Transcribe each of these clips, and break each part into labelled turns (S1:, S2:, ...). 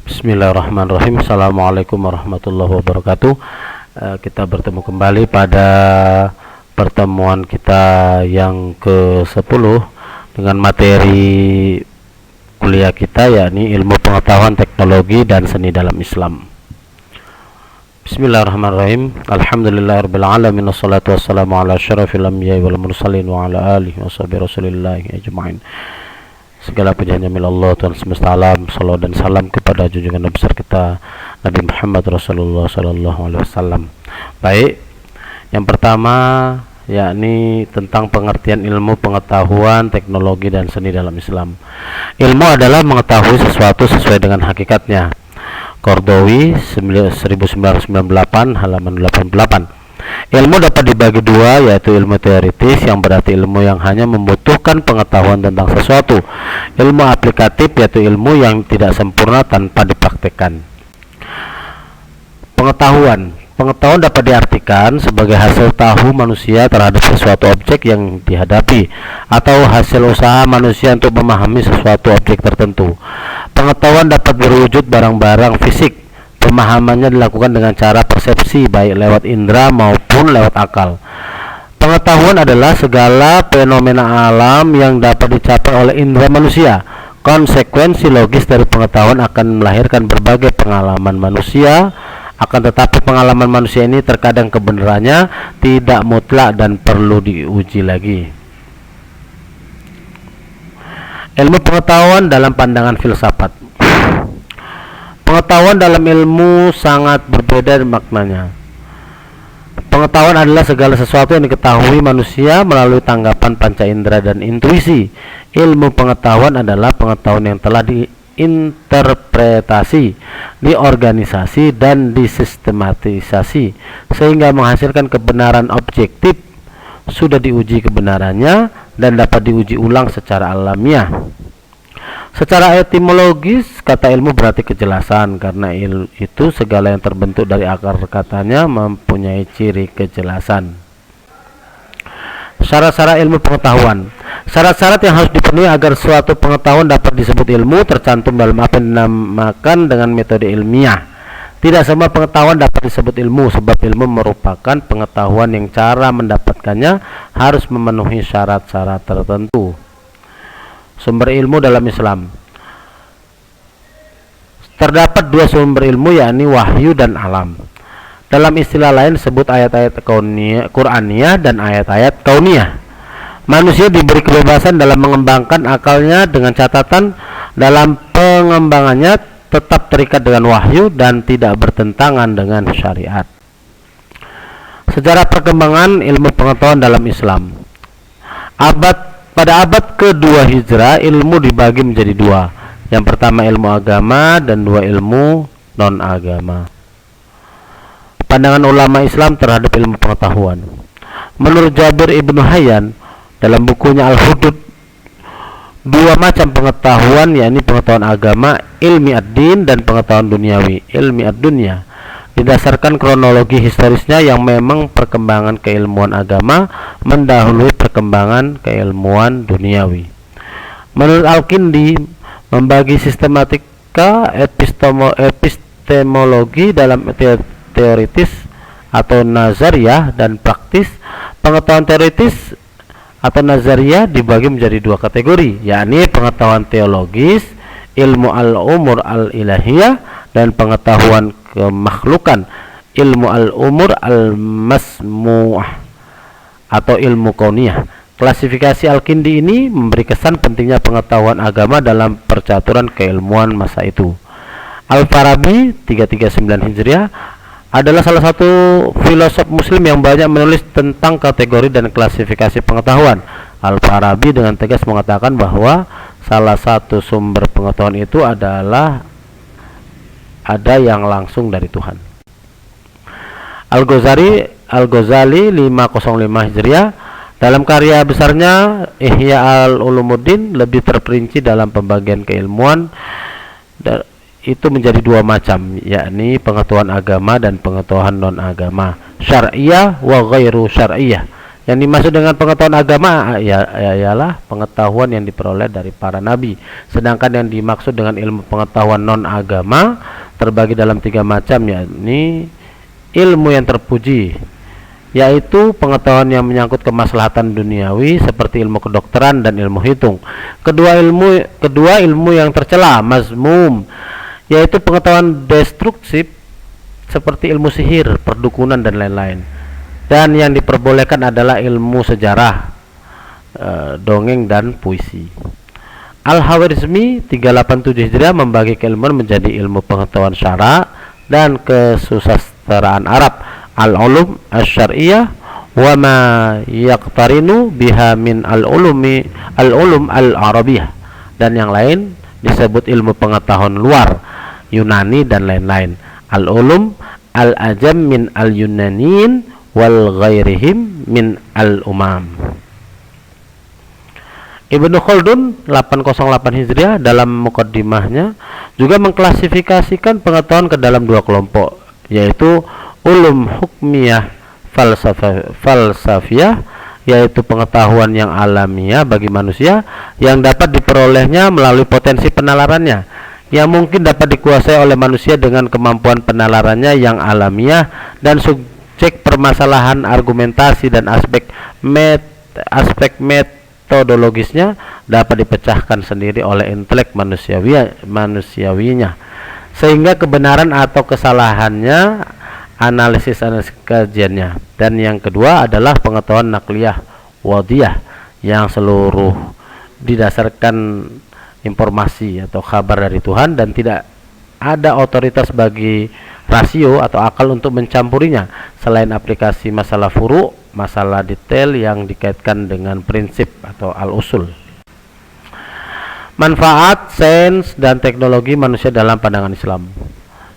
S1: Bismillahirrahmanirrahim. Assalamualaikum warahmatullahi wabarakatuh. Kita bertemu kembali pada pertemuan kita yang ke-10 dengan materi kuliah kita, yakni ilmu pengetahuan, teknologi, dan seni dalam Islam. Bismillahirrahmanirrahim. Alhamdulillahirabbil alamin, wassalatu wassalamu ala asyrafil anbiya'i wal mursalin wa ala alihi washabihi rasulillahi ajma'in. Segala puji hanya milik Allah, Tuhan semesta alam. Salawat dan salam kepada junjungan Nabi besar kita, Nabi Muhammad Rasulullah sallallahu alaihi wasallam. Baik, yang pertama yakni tentang pengertian ilmu pengetahuan, teknologi, dan seni dalam Islam. Ilmu adalah mengetahui sesuatu sesuai dengan hakikatnya. Qardawi 1998 halaman 88. Ilmu dapat dibagi dua, yaitu ilmu teoritis yang berarti ilmu yang hanya membutuhkan pengetahuan tentang sesuatu. Ilmu aplikatif yaitu ilmu yang tidak sempurna tanpa dipraktekkan. Pengetahuan dapat diartikan sebagai hasil tahu manusia terhadap sesuatu objek yang dihadapi, atau hasil usaha manusia untuk memahami sesuatu objek tertentu. Pengetahuan dapat berwujud barang-barang fisik. Pemahamannya dilakukan dengan cara persepsi, baik lewat indera maupun lewat akal. Pengetahuan adalah segala fenomena alam yang dapat dicapai oleh indera manusia. Konsekuensi logis dari pengetahuan akan melahirkan berbagai pengalaman manusia. Akan tetapi pengalaman manusia ini terkadang kebenarannya tidak mutlak dan perlu diuji lagi. Ilmu pengetahuan dalam pandangan filsafat. Pengetahuan dalam ilmu sangat berbeda maknanya. Pengetahuan adalah segala sesuatu yang diketahui manusia melalui tanggapan panca indera dan intuisi. Ilmu pengetahuan adalah pengetahuan yang telah diinterpretasi, diorganisasi, dan disistematisasi sehingga menghasilkan kebenaran objektif, sudah diuji kebenarannya dan dapat diuji ulang secara alamiah. Secara etimologis, kata ilmu berarti kejelasan, karena itu segala yang terbentuk dari akar katanya mempunyai ciri kejelasan. Syarat-syarat ilmu pengetahuan. Syarat-syarat yang harus dipenuhi agar suatu pengetahuan dapat disebut ilmu tercantum dalam apa yang dinamakan dengan metode ilmiah. Tidak semua pengetahuan dapat disebut ilmu, sebab ilmu merupakan pengetahuan yang cara mendapatkannya harus memenuhi syarat-syarat tertentu. Sumber ilmu dalam Islam. Terdapat dua sumber ilmu, yakni wahyu dan alam. Dalam istilah lain disebut ayat-ayat Qur'aniyah dan ayat-ayat kauniyah. Manusia diberi kebebasan dalam mengembangkan akalnya dengan catatan dalam pengembangannya tetap terikat dengan wahyu dan tidak bertentangan dengan syariat. Sejarah perkembangan ilmu pengetahuan dalam Islam. Pada abad kedua Hijrah, ilmu dibagi menjadi dua. Yang pertama ilmu agama dan dua ilmu non-agama. Pandangan ulama Islam terhadap ilmu pengetahuan. Menurut Jabir ibnu Hayyan dalam bukunya Al-Hudud, dua macam pengetahuan, yakni pengetahuan agama, ilmi ad-din, dan pengetahuan duniawi, ilmi ad-dunya. Didasarkan kronologi historisnya yang memang perkembangan keilmuan agama mendahului perkembangan keilmuan duniawi. Menurut Al-Kindi, membagi sistematika epistemologi dalam teoritis atau nazariyah dan praktis. Pengetahuan teoritis atau nazariyah dibagi menjadi dua kategori, yakni pengetahuan teologis, ilmu al-umur al-ilahiyah, dan pengetahuan kemakhlukan, ilmu al-umur al-masmu'ah atau ilmu kauniyah. Klasifikasi Al-Kindi ini memberi kesan pentingnya pengetahuan agama dalam percaturan keilmuan masa itu. Al-Farabi 339 Hijriah adalah salah satu filosof muslim yang banyak menulis tentang kategori dan klasifikasi pengetahuan. Al-Farabi dengan tegas mengatakan bahwa salah satu sumber pengetahuan itu adalah ada yang langsung dari Tuhan. Al-Ghazali 505 Hijriah dalam karya besarnya Ihya al-Ulumuddin lebih terperinci dalam pembagian keilmuan itu menjadi dua macam, yakni pengetahuan agama dan pengetahuan non-agama, syar'iyah wa ghairu syar'iyah. Yang dimaksud dengan pengetahuan agama ialah pengetahuan yang diperoleh dari para nabi. Sedangkan yang dimaksud dengan ilmu pengetahuan non agama terbagi dalam 3 macam, yakni ilmu yang terpuji, yaitu pengetahuan yang menyangkut kemaslahatan duniawi seperti ilmu kedokteran dan ilmu hitung. Kedua ilmu yang tercela, mazmum, yaitu pengetahuan destruktif seperti ilmu sihir, perdukunan dan lain-lain. Dan yang diperbolehkan adalah ilmu sejarah, dongeng dan puisi. Al-Khwarizmi 387 Hijriah membagi keilmuan menjadi ilmu pengetahuan syara dan kesusastraan Arab, al-ulum asy-syar'iyyah wa ma yaqtarinu biha min al-ulum al-arabiyyah, dan yang lain disebut ilmu pengetahuan luar, Yunani dan lain-lain. Al-ulum al-ajam min al-yunaniyin wal ghairihim min al-umam. Ibnu Khaldun 808 Hijriah dalam muqaddimahnya juga mengklasifikasikan pengetahuan ke dalam 2 kelompok, yaitu ulum hukmiyah falsafiyah, yaitu pengetahuan yang alamiah bagi manusia yang dapat diperolehnya melalui potensi penalarannya, yang mungkin dapat dikuasai oleh manusia dengan kemampuan penalarannya yang alamiah, dan subjek permasalahan argumentasi dan aspek metodologisnya dapat dipecahkan sendiri oleh intelek manusiawinya, sehingga kebenaran atau kesalahannya analisis kajiannya. Dan yang kedua adalah pengetahuan nakliyah wadiyah, yang seluruh didasarkan informasi atau kabar dari Tuhan dan tidak ada otoritas bagi rasio atau akal untuk mencampurinya, selain aplikasi masalah furu', masalah detail yang dikaitkan dengan prinsip atau al-usul. Manfaat, sains, dan teknologi manusia dalam pandangan Islam.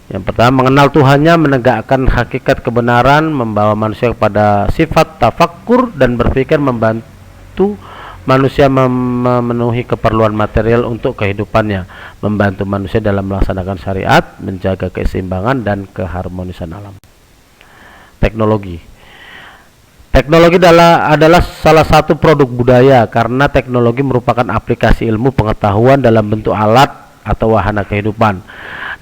S1: Yang pertama, mengenal Tuhannya, menegakkan hakikat kebenaran, membawa manusia kepada sifat tafakkur dan berpikir, membantu manusia memenuhi keperluan material untuk kehidupannya, membantu manusia dalam melaksanakan syariat, menjaga keseimbangan dan keharmonisan alam. Teknologi adalah salah satu produk budaya, karena teknologi merupakan aplikasi ilmu pengetahuan dalam bentuk alat atau wahana kehidupan.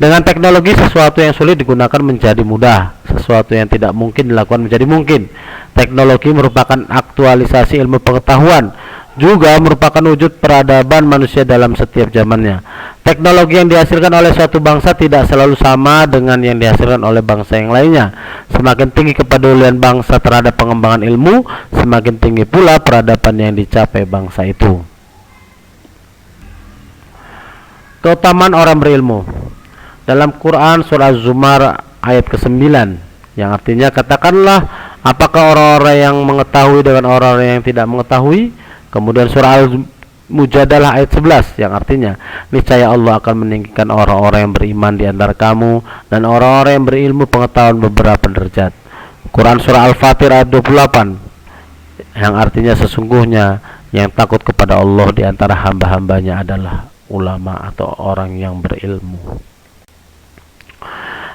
S1: Dengan teknologi, sesuatu yang sulit digunakan menjadi mudah, sesuatu yang tidak mungkin dilakukan menjadi mungkin. Teknologi merupakan aktualisasi ilmu pengetahuan, juga merupakan wujud peradaban manusia dalam setiap zamannya. Teknologi yang dihasilkan oleh suatu bangsa tidak selalu sama dengan yang dihasilkan oleh bangsa yang lainnya. Semakin tinggi kepedulian bangsa terhadap pengembangan ilmu, semakin tinggi pula peradaban yang dicapai bangsa itu. Keutamaan orang berilmu. Dalam Quran surah Az-Zumar ayat ke-9, yang artinya, katakanlah, apakah orang-orang yang mengetahui dengan orang-orang yang tidak mengetahui? Kemudian surah Al-Mujadalah ayat 11, yang artinya, niscaya Allah akan meninggikan orang-orang yang beriman di antara kamu dan orang-orang yang berilmu pengetahuan beberapa derajat. Quran surah Al-Fatir ayat 28, yang artinya, sesungguhnya yang takut kepada Allah di antara hamba-hambanya adalah ulama atau orang yang berilmu.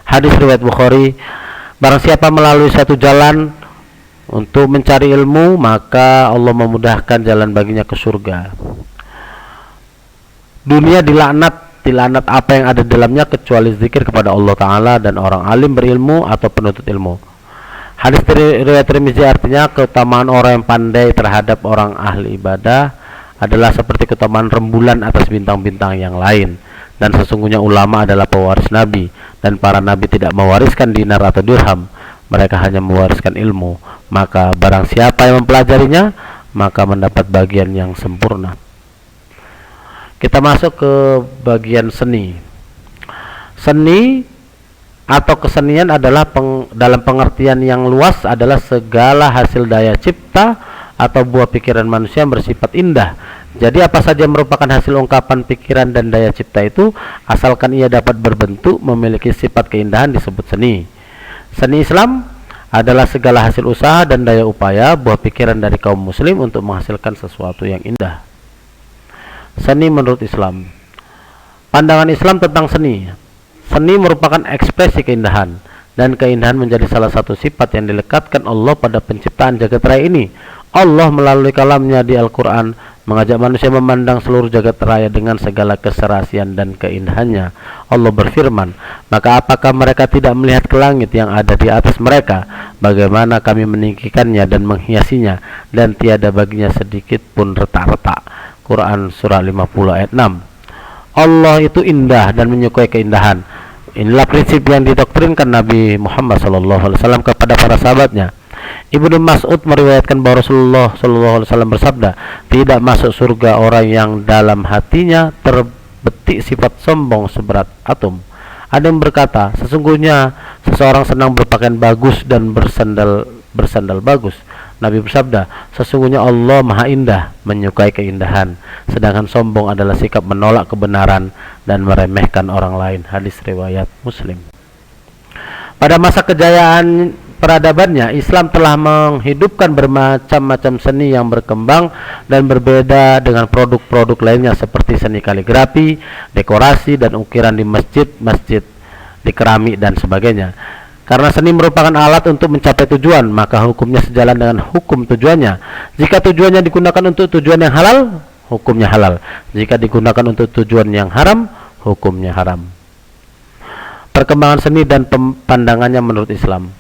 S1: Hadis riwayat Bukhari, barang siapa melalui satu jalan untuk mencari ilmu, maka Allah memudahkan jalan baginya ke surga. Dunia dilaknat apa yang ada dalamnya kecuali zikir kepada Allah Ta'ala dan orang alim berilmu atau penuntut ilmu. Hadis riwayat Tirmizi artinya, keutamaan orang yang pandai terhadap orang ahli ibadah adalah seperti keutamaan rembulan atas bintang-bintang yang lain. Dan sesungguhnya ulama adalah pewaris nabi, dan para nabi tidak mewariskan dinar atau dirham, mereka hanya mewariskan ilmu. Maka barang siapa yang mempelajarinya, maka mendapat bagian yang sempurna. Kita masuk ke bagian seni. Seni atau kesenian adalah dalam pengertian yang luas adalah segala hasil daya cipta atau buah pikiran manusia yang bersifat indah. Jadi apa saja merupakan hasil ungkapan pikiran dan daya cipta itu, asalkan ia dapat berbentuk, memiliki sifat keindahan, disebut seni. Seni Islam adalah segala hasil usaha dan daya upaya buah pikiran dari kaum muslim untuk menghasilkan sesuatu yang indah. Seni menurut Islam. Pandangan Islam tentang seni. Seni merupakan ekspresi keindahan, dan keindahan menjadi salah satu sifat yang dilekatkan Allah pada penciptaan jagat raya ini. Allah melalui kalamnya di Al-Quran mengajak manusia memandang seluruh jagat raya dengan segala keserasian dan keindahannya. Allah berfirman, maka apakah mereka tidak melihat ke langit yang ada di atas mereka, bagaimana kami meninggikannya dan menghiasinya, dan tiada baginya sedikit pun retak-retak. Quran surah 50 ayat 6. Allah itu indah dan menyukai keindahan. Inilah prinsip yang didoktrinkan Nabi Muhammad SAW kepada para sahabatnya. Ibnu Mas'ud meriwayatkan bahwa Rasulullah SAW bersabda, tidak masuk surga orang yang dalam hatinya terbetik sifat sombong seberat atom. Ada yang berkata, sesungguhnya seseorang senang berpakaian bagus dan bersandal bagus. Nabi bersabda, sesungguhnya Allah Maha Indah, menyukai keindahan, sedangkan sombong adalah sikap menolak kebenaran dan meremehkan orang lain. Hadis riwayat Muslim. Pada masa kejayaan peradabannya, Islam telah menghidupkan bermacam-macam seni yang berkembang dan berbeda dengan produk-produk lainnya seperti seni kaligrafi, dekorasi, dan ukiran di masjid, di keramik dan sebagainya. Karena seni merupakan alat untuk mencapai tujuan, maka hukumnya sejalan dengan hukum tujuannya. Jika tujuannya digunakan untuk tujuan yang halal, hukumnya halal. Jika digunakan untuk tujuan yang haram, hukumnya haram. Perkembangan seni dan pandangannya menurut Islam.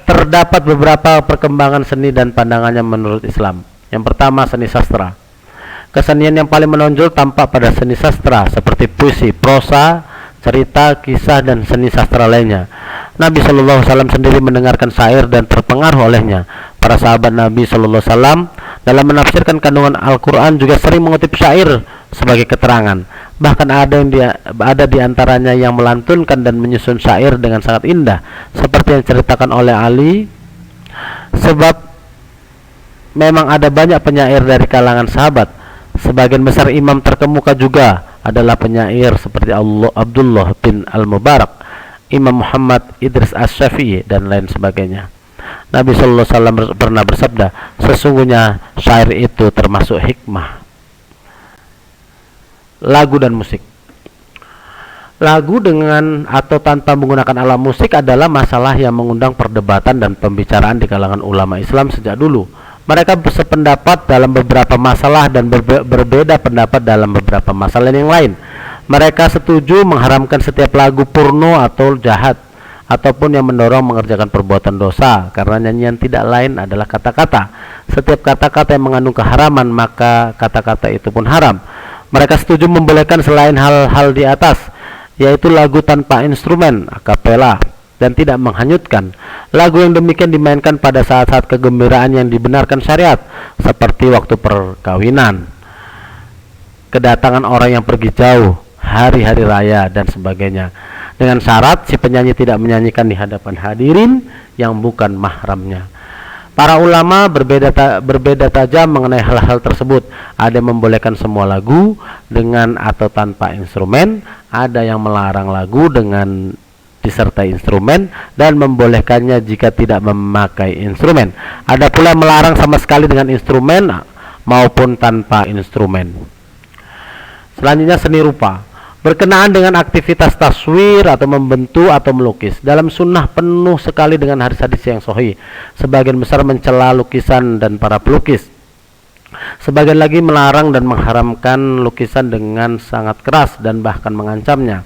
S1: Terdapat beberapa perkembangan seni dan pandangannya menurut Islam. Yang pertama, seni sastra. Kesenian yang paling menonjol tampak pada seni sastra seperti puisi, prosa, cerita, kisah, dan seni sastra lainnya. Nabi SAW sendiri mendengarkan syair dan terpengaruh olehnya. Para sahabat Nabi SAW dalam menafsirkan kandungan Al-Quran juga sering mengutip syair sebagai keterangan. Bahkan ada di antaranya yang melantunkan dan menyusun syair dengan sangat indah, seperti yang diceritakan oleh Ali. Sebab memang ada banyak penyair dari kalangan sahabat. Sebagian besar imam terkemuka juga adalah penyair seperti Abdullah bin Al-Mubarak, Imam Muhammad Idris Asy-Syafi'i, dan lain sebagainya. Nabi SAW pernah bersabda, sesungguhnya syair itu termasuk hikmah. Lagu dan musik. Lagu dengan atau tanpa menggunakan alat musik adalah masalah yang mengundang perdebatan dan pembicaraan di kalangan ulama Islam sejak dulu. Mereka bersependapat dalam beberapa masalah dan berbeda pendapat dalam beberapa masalah yang lain. Mereka setuju mengharamkan setiap lagu porno atau jahat, ataupun yang mendorong mengerjakan perbuatan dosa, karena nyanyian tidak lain adalah kata-kata. Setiap kata-kata yang mengandung keharaman, maka kata-kata itu pun haram. Mereka setuju membolehkan selain hal-hal di atas, yaitu lagu tanpa instrumen, akapela, dan tidak menghanyutkan. Lagu yang demikian dimainkan pada saat-saat kegembiraan yang dibenarkan syariat, seperti waktu perkawinan, kedatangan orang yang pergi jauh, hari-hari raya, dan sebagainya, dengan syarat si penyanyi tidak menyanyikan di hadapan hadirin yang bukan mahramnya. Para ulama berbeda tajam mengenai hal-hal tersebut. Ada yang membolehkan semua lagu dengan atau tanpa instrumen, ada yang melarang lagu dengan disertai instrumen dan membolehkannya jika tidak memakai instrumen. Ada pula yang melarang sama sekali dengan instrumen maupun tanpa instrumen. Selanjutnya, seni rupa. Berkenaan dengan aktivitas taswir atau membentuk atau melukis, dalam sunnah penuh sekali dengan hadis-hadis yang sahih. Sebagian besar mencela lukisan dan para pelukis. Sebagian lagi melarang dan mengharamkan lukisan dengan sangat keras dan bahkan mengancamnya.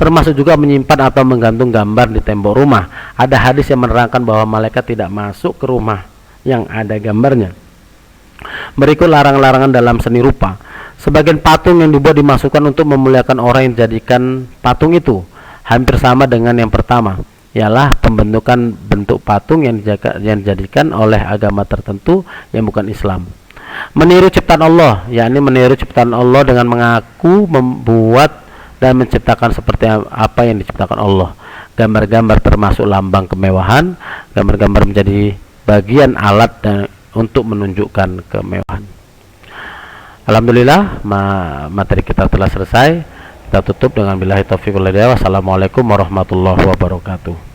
S1: Termasuk juga menyimpan atau menggantung gambar di tembok rumah. Ada hadis yang menerangkan bahwa malaikat tidak masuk ke rumah yang ada gambarnya. Berikut larang-larangan dalam seni rupa. Sebagian patung yang dibuat dimasukkan untuk memuliakan orang yang dijadikan patung itu. Hampir sama dengan yang pertama, ialah pembentukan bentuk patung yang dijadikan oleh agama tertentu yang bukan Islam. Meniru ciptaan Allah, yakni meniru ciptaan Allah dengan mengaku membuat dan menciptakan seperti apa yang diciptakan Allah. Gambar-gambar termasuk lambang kemewahan. Gambar-gambar menjadi bagian alat untuk menunjukkan kemewahan. Alhamdulillah, materi kita telah selesai. Kita tutup dengan billahi taufiq wal hidayah. Wassalamualaikum warahmatullahi wabarakatuh.